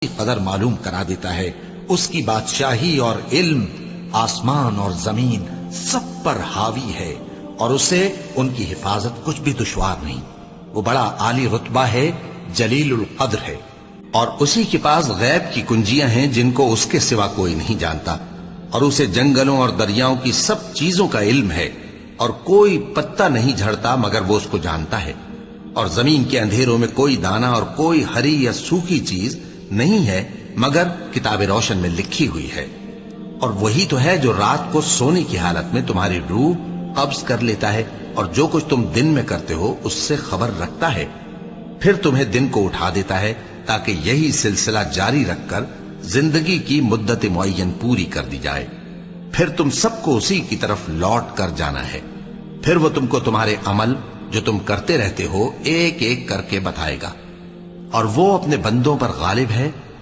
قدر معلوم کرا دیتا ہے. اس کی بادشاہی اور علم آسمان اور زمین سب پر حاوی ہے، اور اسے ان کی حفاظت کچھ بھی دشوار نہیں. وہ بڑا عالی رتبہ ہے، جلیل القدر ہے، اور اسی کے پاس غیب کی کنجیاں ہیں جن کو اس کے سوا کوئی نہیں جانتا. اور اسے جنگلوں اور دریاؤں کی سب چیزوں کا علم ہے، اور کوئی پتا نہیں جھڑتا مگر وہ اس کو جانتا ہے. اور زمین کے اندھیروں میں کوئی دانا اور کوئی ہری یا سوکھی چیز نہیں ہے مگر کتاب روشن میں لکھی ہوئی ہے. اور وہی تو ہے جو رات کو سونے کی حالت میں تمہاری روح قبض کر لیتا ہے، اور جو کچھ تم دن میں کرتے ہو اس سے خبر رکھتا ہے. پھر تمہیں دن کو اٹھا دیتا ہے تاکہ یہی سلسلہ جاری رکھ کر زندگی کی مدت معین پوری کر دی جائے. پھر تم سب کو اسی کی طرف لوٹ کر جانا ہے. پھر وہ تم کو تمہارے عمل جو تم کرتے رہتے ہو ایک ایک کر کے بتائے گا. اور وہ اپنے بندوں پر غالب ہے